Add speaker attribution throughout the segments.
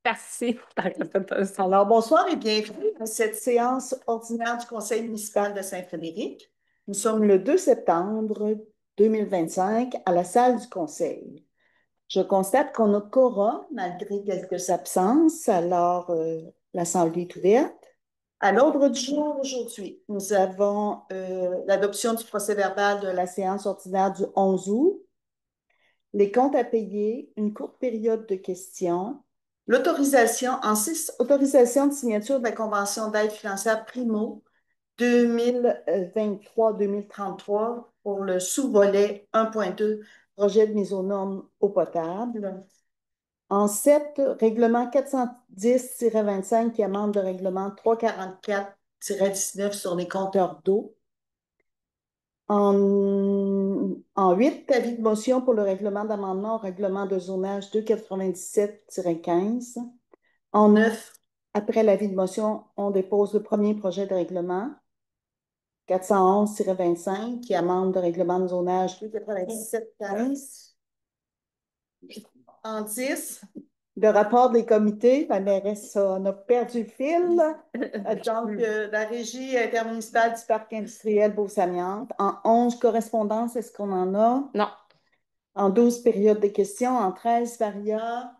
Speaker 1: Merci.
Speaker 2: Alors, bonsoir et bienvenue à cette séance ordinaire du Conseil municipal de Saint-Frédéric. Nous sommes le 2 septembre 2025 à la salle du Conseil. Je constate qu'on a quorum malgré quelques absences, alors l'Assemblée est ouverte. À l'ordre du jour aujourd'hui, nous avons l'adoption du procès-verbal de la séance ordinaire du 11 août, les comptes à payer, une courte période de questions, l'autorisation en 6, autorisation de signature de la Convention d'aide financière Primo 2023-2033 pour le sous-volet 1.2, projet de mise aux normes eau potable. En 7, règlement 410-25 qui amende le règlement 344-19 sur les compteurs d'eau. En 8, avis de motion pour le règlement d'amendement au règlement de zonage 297-15. En 9, après l'avis de motion, on dépose le premier projet de règlement 411-25 qui amende le règlement de zonage 297-15. En 10, le rapport des comités, la mairesse on a perdu le fil. Donc, la régie intermunicipale du parc industriel Beauce-Amiante. En 11, correspondance, est-ce qu'on en a?
Speaker 1: Non.
Speaker 2: En 12, période de questions. En 13, varia.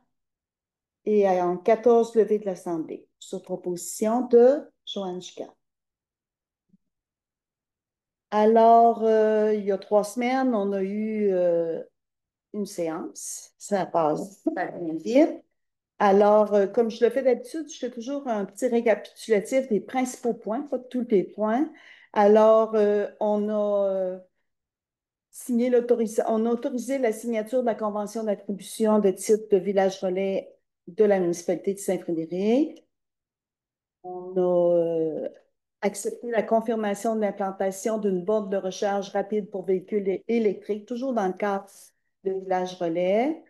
Speaker 2: Et en 14, levée de l'Assemblée. Sur proposition de Joanne Gicard. Alors, il y a 3 semaines, on a eu une séance. Ça passe bien vite. Alors, comme je le fais d'habitude, je fais toujours un petit récapitulatif des principaux points, pas de tous les points. Alors, on a on a autorisé la signature de la convention d'attribution de titres de village relais de la municipalité de Saint-Frédéric. On a accepté la confirmation de l'implantation d'une borne de recharge rapide pour véhicules électriques, toujours dans le cadre de village relais.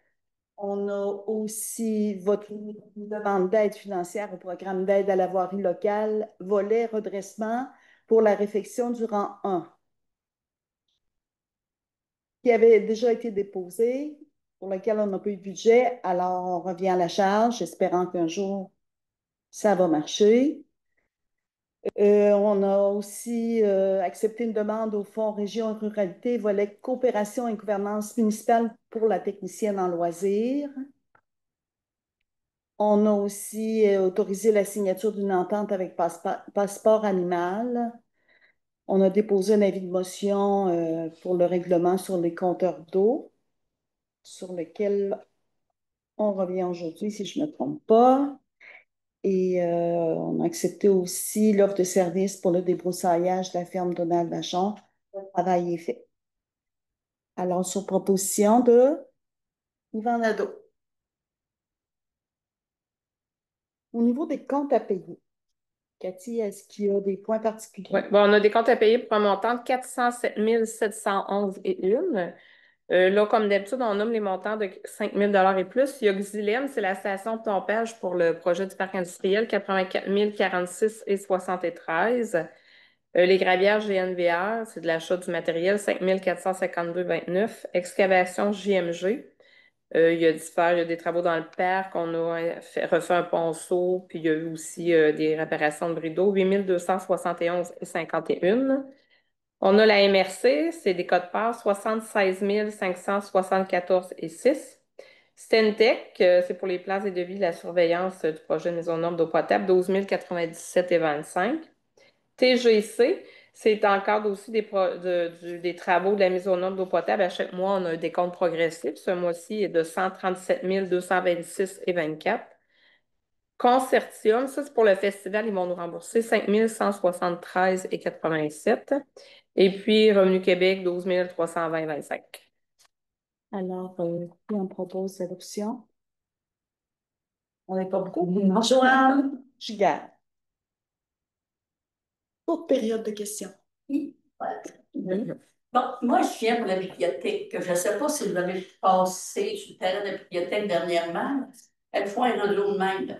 Speaker 2: On a aussi voté une demande d'aide financière au programme d'aide à la voirie locale, volet redressement pour la réfection du rang 1, qui avait déjà été déposé, pour lequel on n'a pas eu de budget. Alors, on revient à la charge, espérant qu'un jour, ça va marcher. On a aussi accepté une demande au Fonds Région et Ruralité, volet coopération et gouvernance municipale pour la technicienne en loisirs. On a aussi autorisé la signature d'une entente avec Passeport Animal. On a déposé un avis de motion pour le règlement sur les compteurs d'eau, sur lequel on revient aujourd'hui, si je ne me trompe pas. Et on a accepté aussi l'offre de service pour le débroussaillage de la ferme Donald Vachon. Le travail est fait. Alors, sur proposition de Yvan Nadeau. Au niveau des comptes à payer, Cathy, est-ce qu'il y a des points
Speaker 1: Ouais.
Speaker 2: particuliers?
Speaker 1: Bon, on a des comptes à payer pour un montant de 407 711 et une. Là, comme d'habitude, on nomme les montants de 5 000 et plus. Il y a Xylem, c'est la station de pompage pour le projet du parc industriel, 84 046 et 73. Les gravières GNVR, c'est de l'achat du matériel, 5 452,29. Excavation JMG. Il y a des travaux dans le parc, on a refait un ponceau, puis il y a eu aussi des réparations de bris d'eau, 8 271,51. On a la MRC, c'est des codes parts, 76 574 et 6. Stentec, c'est pour les places et devis de la surveillance du projet de mise aux normes d'eau potable, 12 097 et 25. TGC, c'est en cadre aussi des travaux de la mise aux normes d'eau potable. À chaque mois, on a un décompte progressif. Ce mois-ci est de 137 226 et 24. Concertium, ça c'est pour le festival, ils vont nous rembourser 5 173 et 87. Et puis Revenu Québec, 12 320 et 25.
Speaker 2: Alors, qui en propose l'adoption? On n'est pas beaucoup. Non. Joanne Giguère. Courte période de questions.
Speaker 3: Oui. Ouais. Bon, moi, je viens pour la bibliothèque. Je ne sais pas si vous avez passé sur le terrain de la bibliothèque dernièrement. Elles font un renouveau de même, là.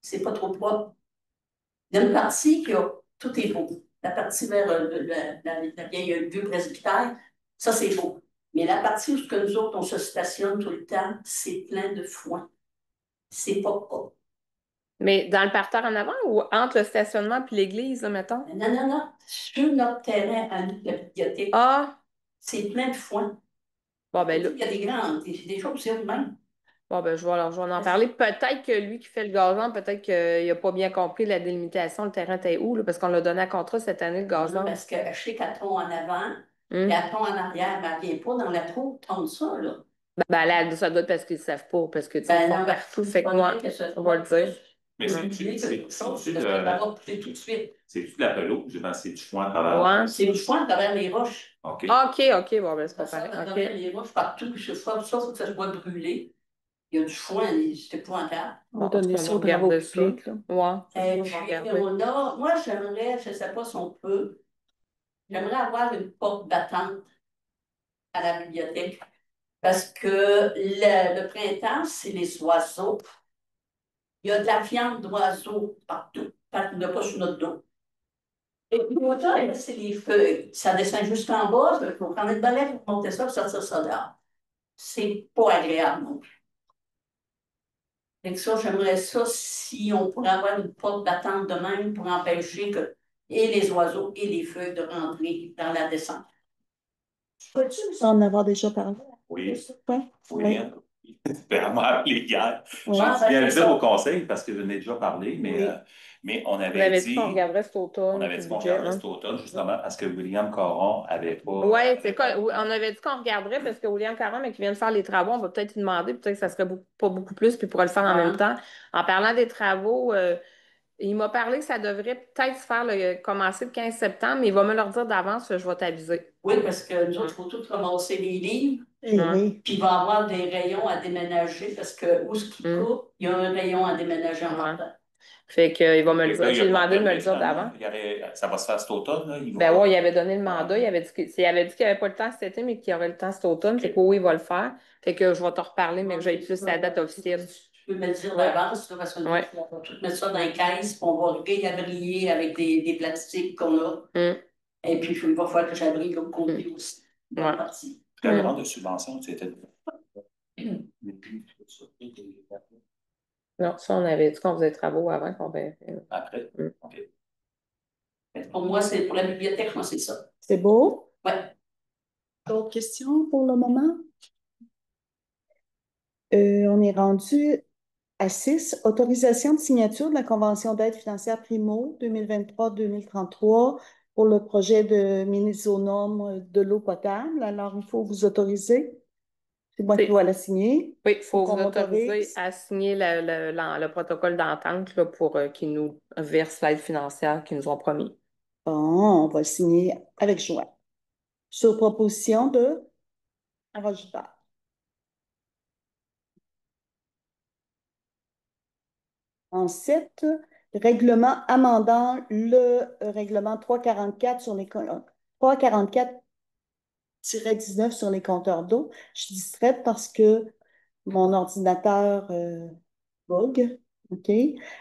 Speaker 3: C'est pas trop propre. Il y a une partie qui a... Tout est beau. La partie vers la vieille vieux presbytère, ça, c'est beau. Mais la partie où ce que nous autres, on se stationne tout le temps, c'est plein de foin. C'est pas.
Speaker 1: Mais dans le parterre en avant ou entre le stationnement puis l'église, là, mettons?
Speaker 3: Non, non, non. Sur notre terrain à nous, la bibliothèque,
Speaker 1: Ah,
Speaker 3: c'est plein de foin.
Speaker 1: bon, ben là.
Speaker 3: Il y a des grandes, des choses sur même.
Speaker 1: Bon, ben, je vais en parler. Peut-être que lui qui fait le gazon, peut-être qu'il n'a pas bien compris la délimitation, le terrain était où, là, parce qu'on l'a donné à contrat cette année, le gazon.
Speaker 3: Parce que je sais qu'elle tombe en avant, et
Speaker 1: Hum.
Speaker 3: elle tombe en arrière, mais elle ne vient pas dans la trou, tombe ça, là.
Speaker 1: Ben, là, ça doit être parce qu'ils ne savent pas, parce que, tu sais,
Speaker 3: Ben
Speaker 1: ils font
Speaker 3: non,
Speaker 1: partout. Fait que moi, on va le dire.
Speaker 4: Mais
Speaker 1: Hum.
Speaker 3: Tout de suite.
Speaker 4: c'est-tu de la pelouse? C'est du foin à travers.
Speaker 1: Ouais.
Speaker 3: C'est du foin à travers les roches.
Speaker 4: OK.
Speaker 1: OK, bon, ben, c'est pas
Speaker 3: Ça sort à
Speaker 1: pareil.
Speaker 3: travers
Speaker 1: OK.
Speaker 3: les roches partout, je sais pas, ça, faut que ça soit brûlé. Il y a du foin, c'est épouvantable.
Speaker 2: On va
Speaker 1: Bon,
Speaker 2: donner
Speaker 1: on
Speaker 2: ça
Speaker 1: va
Speaker 2: aux travaux
Speaker 1: regarder ça.
Speaker 2: publics, là.
Speaker 1: Ouais, c'est ça,
Speaker 3: Et
Speaker 1: on va
Speaker 3: puis,
Speaker 1: regarder.
Speaker 3: moi, j'aimerais, je ne sais pas si on peut, j'aimerais avoir une porte d'attente à la bibliothèque. Parce que le printemps, c'est les oiseaux. Il y a de la viande d'oiseaux partout, partout, pas sur notre dos. Et puis l'automne, c'est les feuilles. Ça descend jusqu'en bas, il faut prendre le balai pour monter ça, pour sortir ça dehors. C'est pas agréable non plus. Fait que ça, j'aimerais ça si on pourrait avoir une porte d'attente de même pour empêcher que et les oiseaux et les feuilles de rentrer dans la descente.
Speaker 2: Peux-tu nous en avoir déjà parlé?
Speaker 4: Oui.
Speaker 2: Ouais.
Speaker 4: Oui, hein. C'est vraiment légal.
Speaker 2: Ouais.
Speaker 4: Je viens le dire au conseil parce que je n'ai déjà parlé,
Speaker 2: Oui.
Speaker 4: mais on
Speaker 1: Vous
Speaker 4: avait
Speaker 1: avez dit qu'on
Speaker 4: dit,
Speaker 1: regarderait cet
Speaker 4: on
Speaker 1: automne,
Speaker 4: avait
Speaker 1: puis
Speaker 4: dit
Speaker 1: le
Speaker 4: qu'on
Speaker 1: budget,
Speaker 4: regarderait
Speaker 1: hein.
Speaker 4: cet automne justement parce que William Caron avait pas.
Speaker 1: Oui, c'est quoi? On avait dit qu'on regarderait parce que William Caron, mais qui vient de faire les travaux, on va peut-être lui demander, peut-être que ça serait pas beaucoup plus, puis il pourrait le faire en même temps. En parlant des travaux, il m'a parlé que ça devrait peut-être se faire commencer le 15 septembre, mais il va me le dire d'avance, je vais t'aviser.
Speaker 3: Oui, parce que nous autres, il faut tout ramasser les livres,
Speaker 2: Eh
Speaker 1: Ouais.
Speaker 2: oui.
Speaker 3: puis il va y avoir des rayons à déménager parce que où ce qui
Speaker 1: Mm.
Speaker 3: coupe, il y a un rayon à déménager en
Speaker 1: Ouais.
Speaker 3: partant.
Speaker 1: Fait qu'il va me le
Speaker 4: Et
Speaker 1: dire.
Speaker 4: là, il
Speaker 1: J'ai
Speaker 4: a pas
Speaker 1: demandé de me le
Speaker 4: regardé
Speaker 1: dire
Speaker 4: finalement.
Speaker 1: d'avant.
Speaker 4: Ça va se faire cet automne, là.
Speaker 1: Ben ouais, il avait donné le mandat, il avait dit qu'il avait pas le temps cet été, mais qu'il aurait le temps cet automne. Fait que oui, il va le faire. Fait que je vais te reparler, mais que j'ai plus la date officielle.
Speaker 3: Tu peux me le dire
Speaker 1: Ouais.
Speaker 3: d'avance, là, parce que nous,
Speaker 1: Ouais.
Speaker 3: on va tout mettre ça dans les caisses, puis on va réabrier avec des plastiques qu'on a.
Speaker 1: Mm.
Speaker 3: Et puis, il va falloir que j'abrie l'autre côté aussi. Bonne
Speaker 1: Ouais.
Speaker 3: partie.
Speaker 4: Quelle demande de subvention, c'était.
Speaker 1: Non, ça, on avait dit qu'on faisait des travaux avant qu'on verrait.
Speaker 4: Après?
Speaker 1: Mm.
Speaker 4: OK.
Speaker 3: Pour moi, c'est pour la bibliothèque, moi, c'est ça.
Speaker 2: C'est beau?
Speaker 3: Ouais.
Speaker 2: D'autres questions pour le moment? On est rendu à 6. Autorisation de signature de la Convention d'aide financière Primo 2023-2033 pour le projet de Minnesonome de l'eau potable. Alors, il faut vous autoriser. C'est moi qui dois la signer.
Speaker 1: Oui, il faut vous
Speaker 2: qu'on
Speaker 1: autoriser
Speaker 2: m'autorise.
Speaker 1: à signer le protocole d'entente là, pour qu'ils nous versent l'aide financière qu'ils nous ont promis.
Speaker 2: Bon, on va le signer avec joie. Sur proposition de Roger. En 7, règlement amendant le règlement 344 sur les 344-19 sur les compteurs d'eau. Je suis distraite parce que mon ordinateur bug. OK?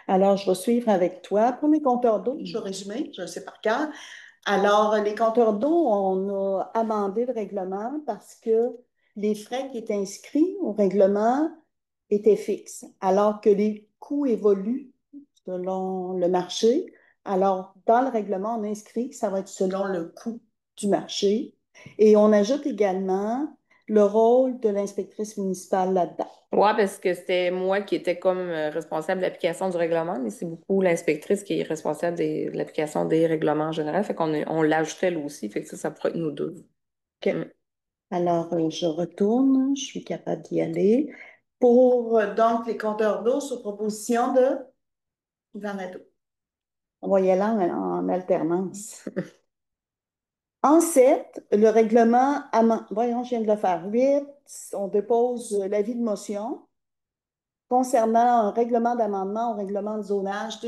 Speaker 2: Alors, je vais suivre avec toi. Pour les compteurs d'eau, je vais résumer, je le sais par cœur. Alors, les compteurs d'eau, on a amendé le règlement parce que les frais qui étaient inscrits au règlement étaient fixes, alors que les coûts évoluent selon le marché. Alors, dans le règlement, on inscrit que ça va être selon le coût du marché. Et on ajoute également le rôle de l'inspectrice municipale là-dedans.
Speaker 1: Oui, parce que c'était moi qui étais comme responsable de l'application du règlement, mais c'est beaucoup l'inspectrice qui est responsable de l'application des règlements en général. Fait on l'ajoutait elle aussi. Fait que ça pourrait être nous deux.
Speaker 2: OK.
Speaker 1: Mm.
Speaker 2: Alors, je retourne, je suis capable d'y aller. Pour donc les compteurs d'eau sur proposition de Yvan Nadeau. On va y aller en alternance. En 7, le règlement, voyons, je viens de le faire. 8, on dépose l'avis de motion concernant un règlement d'amendement au règlement de zonage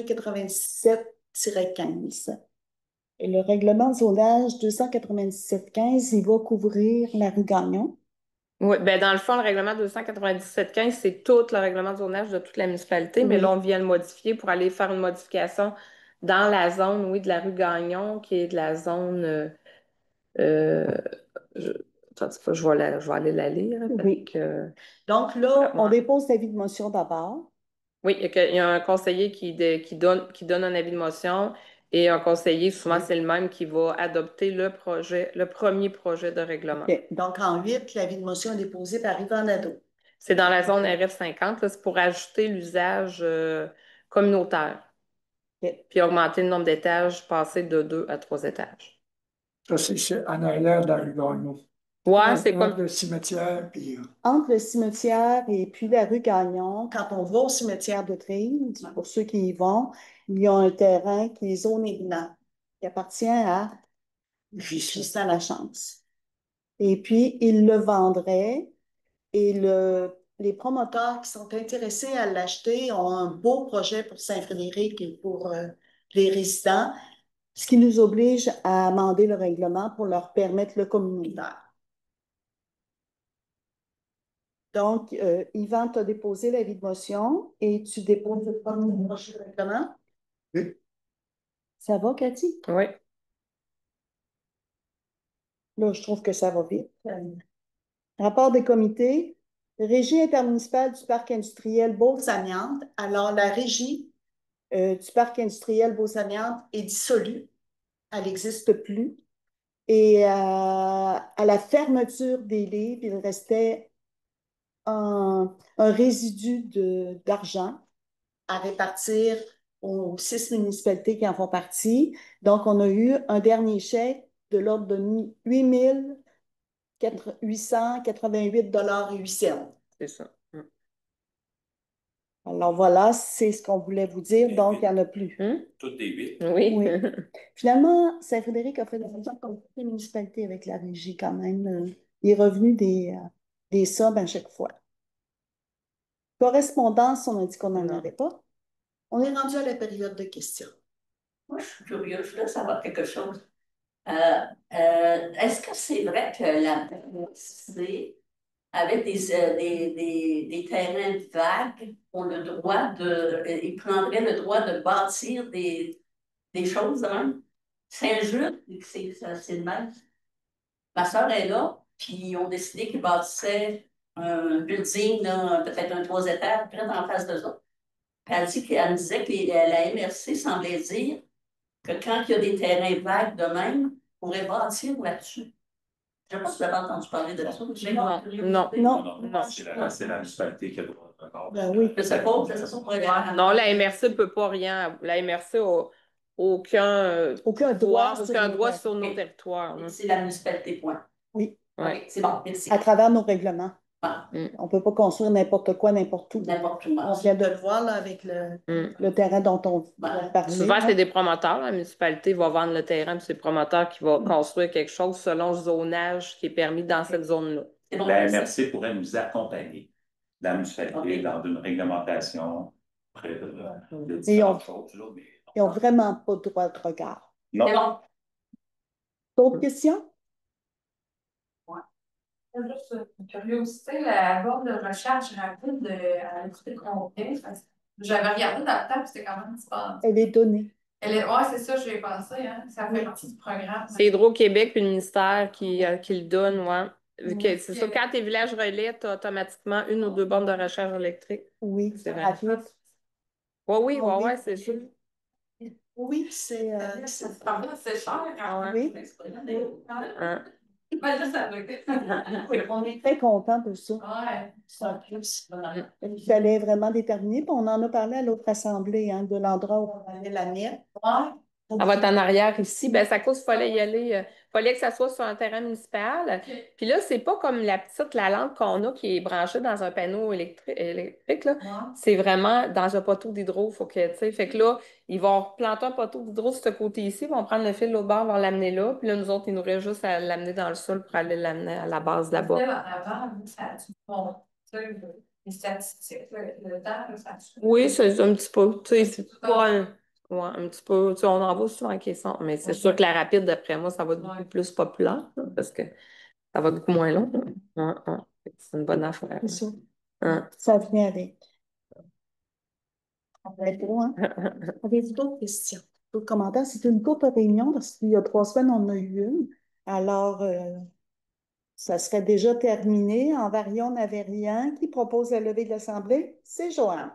Speaker 2: 297-15. Et le règlement de zonage 297-15, il va couvrir la rue Gagnon.
Speaker 1: Oui, ben dans le fond, le règlement 297-15, c'est tout le règlement de zonage de toute la municipalité, mais là,
Speaker 2: Oui.
Speaker 1: on vient le modifier pour aller faire une modification dans la zone, oui, de la rue Gagnon, qui est de la zone. Euh, je, attends, je vais aller la lire.
Speaker 2: Oui.
Speaker 1: Que,
Speaker 2: Donc là, on
Speaker 1: ouais.
Speaker 2: dépose l'avis de motion d'abord.
Speaker 1: Oui, il y a un conseiller qui donne un avis de motion et un conseiller, souvent c'est le même, qui va adopter le premier projet de règlement.
Speaker 2: OK. Donc, en 8, l'avis de motion est déposé par Yvan Nadeau.
Speaker 1: C'est dans la zone RF50, là, c'est pour ajouter l'usage communautaire,
Speaker 2: OK.
Speaker 1: puis augmenter le nombre d'étages, passer de 2 à 3 étages.
Speaker 5: Ça, c'est en arrière dans le Gagnon.
Speaker 1: Ouais, c'est
Speaker 5: Entre
Speaker 1: comme.
Speaker 5: le cimetière, puis
Speaker 2: Entre le cimetière et puis la rue Gagnon, quand on va au cimetière de Trise, pour ceux qui y vont, il y a un terrain qui est zoné blanc, qui appartient à Justin Lachance. Et puis, il le vendrait et les promoteurs qui sont intéressés à l'acheter ont un beau projet pour Saint-Frédéric et pour les résidents, ce qui nous oblige à amender le règlement pour leur permettre le communautaire. Donc, Yvan, tu as déposé l'avis de motion et tu déposes le premier projet de règlement.
Speaker 5: oui.
Speaker 2: Ça va, Cathy?
Speaker 1: Oui.
Speaker 2: Là, je trouve que ça va vite. Rapport des comités. Régie intermunicipale du parc industriel Beauce-Amiante. Alors, la régie du parc industriel Beauce-Amiante est dissolue. Elle n'existe plus. Et à la fermeture des livres, il restait un résidu d'argent à répartir aux 6 municipalités qui en font partie. Donc, on a eu un dernier chèque de l'ordre de 8 888,08 $.
Speaker 1: C'est ça.
Speaker 2: Alors voilà, c'est ce qu'on voulait vous dire. Donc, il n'y en a plus.
Speaker 4: Toutes des 8.
Speaker 1: Oui.
Speaker 2: Oui. Finalement, Saint-Frédéric a fait la même comme toutes les municipalités avec la régie quand même. Il est revenu des sommes à chaque fois. Correspondance, on a dit qu'on n'en
Speaker 1: Non.
Speaker 2: avait pas. On est rendu à la période de questions.
Speaker 3: Moi, je suis curieuse, je voulais savoir quelque chose. Est-ce que c'est vrai que la BC, avec des terrains vagues, ont le droit ils prendraient le droit de bâtir des choses de même? C'est injuste, c'est le même. Ma soeur est là, puis ils ont décidé qu'ils bâtissaient un building, là, peut-être un 3 étages, près en face de ça. Puis elle me disait que la MRC semblait dire que quand il y a des terrains vagues de même, on pourrait bâtir là-dessus. Je ne sais pas si vous avez entendu parler de ça.
Speaker 1: Non.
Speaker 2: Non.
Speaker 4: C'est la municipalité qui a le droit de record.
Speaker 2: Ben oui.
Speaker 3: Je ne sais pas, c'est ça son programme.
Speaker 1: Non, la MRC ne peut pas rien. La MRC n'a aucun
Speaker 2: droit
Speaker 1: sur nos territoires.
Speaker 3: C'est la municipalité, point.
Speaker 2: Oui,
Speaker 1: Ouais.
Speaker 3: OK, c'est bon, merci.
Speaker 2: à travers nos règlements.
Speaker 3: Ah,
Speaker 2: On ne peut pas construire n'importe quoi, n'importe où.
Speaker 3: n'importe où.
Speaker 2: On vient de le voir là, avec le terrain dont on
Speaker 3: Ouais.
Speaker 2: parlait.
Speaker 1: Souvent, c'est des promoteurs. La municipalité va vendre le terrain, puis c'est le promoteur qui va construire quelque chose selon le zonage qui est permis dans cette zone-là.
Speaker 3: C'est bon,
Speaker 4: La
Speaker 3: merci.
Speaker 4: MRC pourrait nous accompagner, la municipalité, dans une réglementation près de différentes choses. Là, mais
Speaker 2: Ils n'ont vraiment pas de droit de regard.
Speaker 4: non.
Speaker 3: C'est bon.
Speaker 2: D'autres questions?
Speaker 6: Juste une curiosité, la borne de recharge rapide à l'écouter combien? J'avais regardé dans le temps, puis c'était quand même dispendieux.
Speaker 2: Elle est donnée.
Speaker 6: Ouais, c'est ça, j'ai pensé, hein. Ça fait partie du programme.
Speaker 1: C'est Hydro-Québec puis le ministère qui le donne, ouais. C'est ça, quand tes villages relais, tu as automatiquement 1 ou 2 bornes de recharge électrique.
Speaker 2: Oui,
Speaker 1: C'est vrai.
Speaker 2: rapide.
Speaker 1: Oui,
Speaker 2: Oui.
Speaker 1: c'est sûr.
Speaker 2: Oui, c'est
Speaker 6: C'est cher, hein?
Speaker 2: oui.
Speaker 1: Hein.
Speaker 6: Ben, je savais.
Speaker 2: On est très contents de ça.
Speaker 6: Ouais.
Speaker 2: C'est un plus. Il fallait vraiment déterminer, puis on en a parlé à l'autre assemblée, hein, de l'endroit où on allait la mettre.
Speaker 6: Ouais.
Speaker 1: Elle va être en arrière ici. Ben, ça cause, il fallait y aller. Fallait que ça soit sur un terrain municipal.
Speaker 6: OK.
Speaker 1: Puis là, c'est pas comme la lampe qu'on a qui est branchée dans un panneau électrique, là.
Speaker 6: Ouais.
Speaker 1: C'est vraiment dans un poteau d'hydro. Faut que, tu sais, fait que là, ils vont planter un poteau d'hydro sur ce côté-ci, ils vont prendre le fil de l'autre bord, vont l'amener là. Puis là, nous autres, il nous reste juste à l'amener dans le sol pour aller l'amener à la base là-bas.
Speaker 6: Là, avant, ça bon, tu sais, les statistiques, le temps, ça
Speaker 1: Oui, c'est un petit peu. Tu sais, c'est pas un petit peu. Tu sais, on en voit souvent en caisson, mais c'est sûr que la rapide, d'après moi, ça va être beaucoup plus populaire, là, parce que ça va être beaucoup moins long. C'est une bonne affaire.
Speaker 2: C'est ça.
Speaker 1: Hein.
Speaker 2: Ça vient avec. On va être loin. Avez-vous d'autres questions? D'autres commentaires? C'était une courte réunion parce qu'il y a 3 semaines, on en a eu une. Alors, ça serait déjà terminé. En variant, on n'avait rien. Qui propose la levée de l'Assemblée? C'est Joanne.